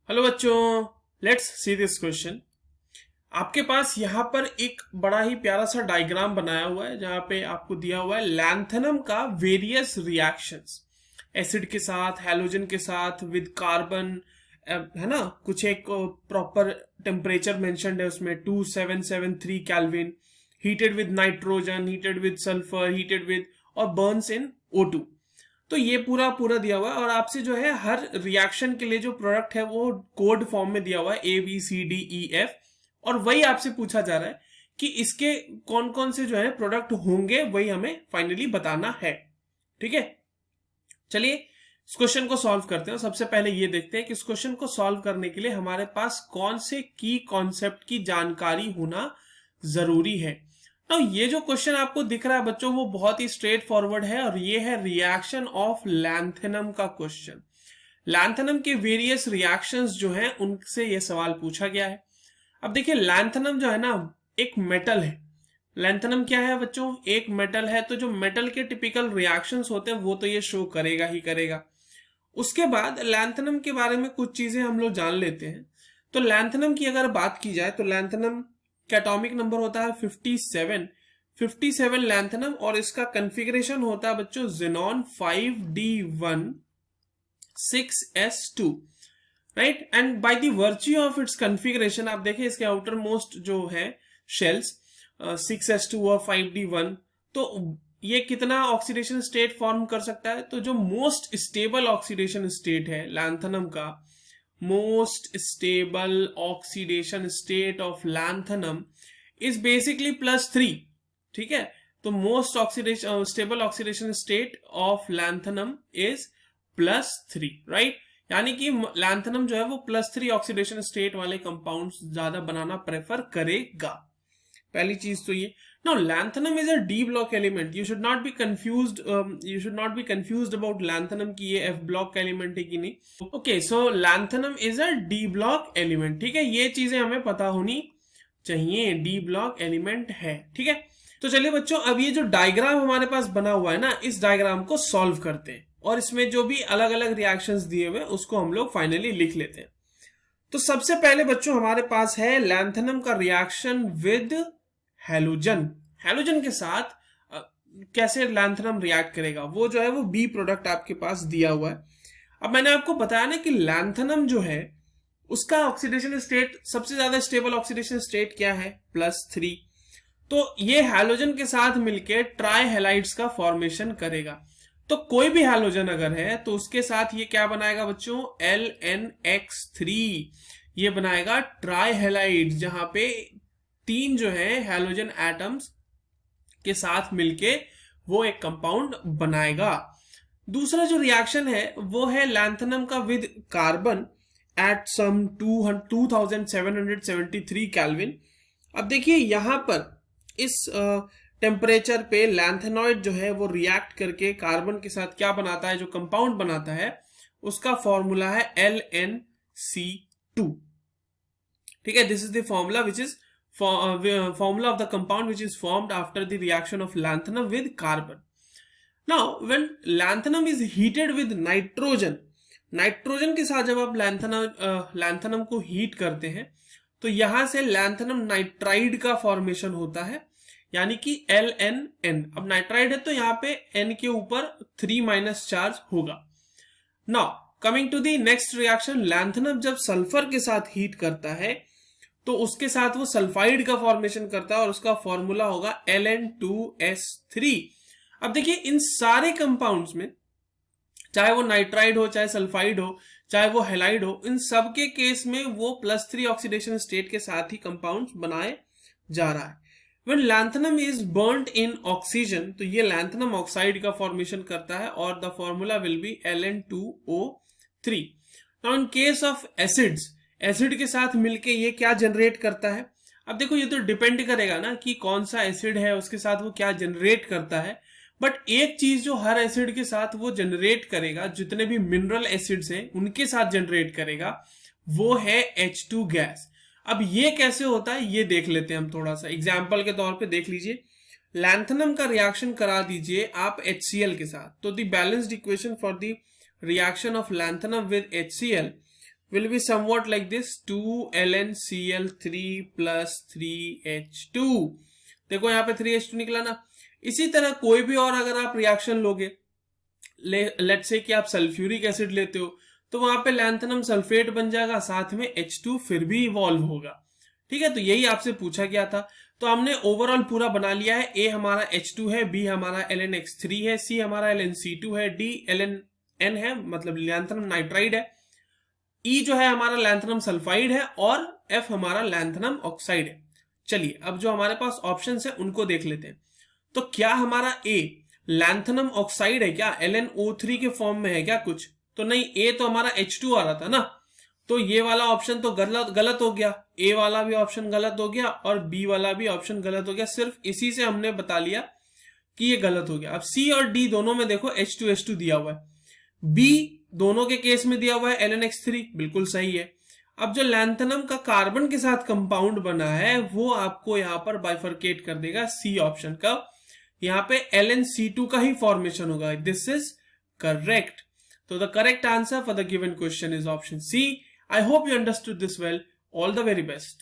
Hello बच्चों, let's see this question. आपके पास यहाँ पर एक बड़ा ही प्यारा सा डायग्राम बनाया हुआ है जहाँ पे आपको दिया हुआ है लैंथेनम का वेरियस रिएक्शंस, एसिड के साथ, हैलोजन के साथ, विद कार्बन, है ना। कुछ एक प्रॉपर टेम्परेचर मेंशन्ड है उसमें 2773 kelvin, heated with nitrogen, heated with sulphur, heated with और बर्न्स इन O2। तो ये पूरा पूरा दिया हुआ है और आपसे जो है हर रिएक्शन के लिए जो प्रोडक्ट है वो कोड फॉर्म में दिया हुआ है ABCDEF, और वही आपसे पूछा जा रहा है कि इसके कौन कौन से जो है प्रोडक्ट होंगे, वही हमें फाइनली बताना है। ठीक है, चलिए इस क्वेश्चन को सॉल्व करते हैं। सबसे पहले ये देखते हैं कि इस क्वेश्चन को सॉल्व करने के लिए हमारे पास कौन से की कॉन्सेप्ट की जानकारी होना जरूरी है। तो ये जो क्वेश्चन आपको दिख रहा है बच्चों, वो बहुत ही स्ट्रेट फॉरवर्ड है और ये है रिएक्शन ऑफ लैंथेनम का क्वेश्चन। लैंथेनम के वेरियस रिएक्शंस जो हैं उनसे ये सवाल पूछा गया है। अब देखिए, लैंथेनम जो है ना एक मेटल है। लैंथेनम क्या है बच्चों? एक मेटल है। तो जो मेटल के टिपिकल रिएक्शंस होते हैं वो तो ये शो करेगा ही करेगा। उसके बाद लैंथेनम के बारे में कुछ चीजें हम लोग जान लेते हैं। तो लैंथेनम की अगर बात की जाए तो लैंथेनम का एटॉमिक नंबर होता है 57 लैंथेनम, और इसका कन्फिग्रेशन होता है बच्चों xenon 5D1 6s2, right. And by the virtue of its configuration, आप देखिए इसके आउटर मोस्ट जो है शेल्स 6s2 और 5D1, तो ये कितना ऑक्सीडेशन स्टेट फॉर्म कर सकता है? तो जो मोस्ट स्टेबल ऑक्सीडेशन स्टेट है लैंथेनम का, most stable oxidation state of lanthanum is basically +3। ठीक है, तो most oxidation stable oxidation state of lanthanum is +3, right. यानी कि लैंथेनम जो है वो +3 ऑक्सीडेशन स्टेट वाले कंपाउंड्स ज्यादा बनाना प्रेफर करेगा। पहली चीज तो ये। Now, lanthanum is a D block element. You should not be confused. You should not be confused about lanthanum कि ये F block element है कि नहीं। Okay, so lanthanum is a D block element. ठीक है, ये चीजें हमें पता होनी चाहिए। D block element है। ठीक है, तो चलिए बच्चों, अब ये जो डायग्राम हमारे पास बना हुआ है ना, इस डायग्राम को सॉल्व करते हैं और इसमें जो भी अलग अलग रिएक्शंस दिए हुए उसको हम लोग फाइनली लिख लेते हैं। तो सबसे पहले बच्चों हमारे पास है लैंथेनम का रिएक्शन विद हैलोजन। हैलोजन के साथ कैसे लैंथेनम रिएक्ट करेगा, वो जो है वो बी प्रोडक्ट आपके पास दिया हुआ है। अब मैंने आपको बताया ना कि लैंथेनम जो है उसका ऑक्सीडेशन स्टेट, सबसे ज्यादा स्टेबल ऑक्सीडेशन स्टेट क्या है? +3। तो ये हैलोजन के साथ मिलके ट्राई हैलाइड्स का फॉर्मेशन करेगा। तो कोई भी हैलोजन अगर है तो उसके साथ ये क्या बनाएगा बच्चों? LNX3। ये बनाएगा ट्राई हैलाइड, जहां पे 3 जो है हैलोजन एटम्स के साथ मिलके वो एक कंपाउंड बनाएगा। दूसरा जो रिएक्शन है वो है लैंथेनम का with carbon at some 2773 kelvin. अब देखिए यहां पर इस टेम्परेचर पे लैंथेनॉइड जो है वो रिएक्ट करके कार्बन के साथ क्या बनाता है, जो कंपाउंड बनाता है उसका फॉर्मूला है LNC2। ठीक है, this is the formula which is formula of the compound which is formed after the reaction of lanthanum with carbon. Now, when lanthanum is heated with nitrogen, nitrogen के साथ जब आप लैंथेनम को heat करते हैं तो यहां से लैंथेनम नाइट्राइड का फॉर्मेशन होता है, यानी कि LNN। अब नाइट्राइड है तो यहाँ पे N के ऊपर 3- चार्ज होगा। Now coming to the next reaction, lanthanum जब सल्फर के साथ हीट करता है तो उसके साथ वो सल्फाइड का फॉर्मेशन करता है और उसका फॉर्मूला होगा Ln2s3। अब देखिए इन सारे कंपाउंड्स में, चाहे वो नाइट्राइड हो, चाहे सल्फाइड हो, चाहे वो हैलाइड हो, इन सब के केस में वो +3 ऑक्सीडेशन स्टेट के साथ ही कंपाउंड्स बनाए जा रहा है। When lanthanum is burnt in oxygen, तो ये लैंथेनम ऑक्साइड का फॉर्मेशन करता है और the formula will be Ln2O3। Now in case of acids, acid के साथ मिलके ये क्या जनरेट करता है? अब देखो ये तो डिपेंड करेगा ना कि कौन सा एसिड है उसके साथ वो क्या जनरेट करता है। बट एक चीज जो हर एसिड के साथ वो जनरेट करेगा, जितने भी मिनरल एसिड्स हैं उनके साथ जनरेट करेगा, वो है H2 गैस। अब ये कैसे होता है ये देख लेते हैं हम थोड़ा सा एग्जाम्पल के तौर पे। देख लीजिए, लैंथेनम का रिएक्शन करा दीजिए आप HCl के साथ, तो the balanced equation for the reaction of lanthanum with HCl will be somewhat like this 2LnCl3 plus 3H2। देखो यहाँ पे 3H2 निकला ना। इसी तरह कोई भी और अगर आप रिएक्शन लोगे, लेट्स से कि आप सल्फ्यूरिक एसिड लेते हो, तो वहां पे लैंथेनम सल्फेट बन जाएगा, साथ में H2 फिर भी इवॉल्व होगा। ठीक है, तो यही आपसे पूछा गया था। तो हमने ओवरऑल पूरा बना लिया है। A हमारा H2 है, B हमारा LnX3 है, C हमारा LnC2 है, D LnN है मतलब लैंथेनम नाइट्राइड है, E जो है हमारा लैंथेनम सल्फाइड है और F हमारा लैंथेनम ऑक्साइड है। चलिए अब जो हमारे पास ऑप्शंस है उनको देख लेते हैं। तो क्या हमारा A लैंथेनम ऑक्साइड है क्या, LnO3 के फॉर्म में है क्या कुछ? तो नहीं, A तो हमारा H2 आ रहा था ना, तो ये वाला ऑप्शन तो गलत हो गया। A वाला भी ऑप्शन गलत हो गया और B वाला भी ऑप्शन गलत हो गया। सिर्फ इसी से हमने बता लिया कि ये गलत हो गया। अब C और D दोनों में देखो H2H2 दिया हुआ है। B दोनों के केस में दिया हुआ है LnX3, बिल्कुल सही है। अब जो लैंथेनम का कार्बन के साथ कंपाउंड बना है वो आपको यहाँ पर बाइफरकेट कर देगा C ऑप्शन का। यहाँ पे LnC2 का ही फॉर्मेशन होगा। This is correct. तो the correct answer for the given question is option C. I hope you understood this well. All the very best.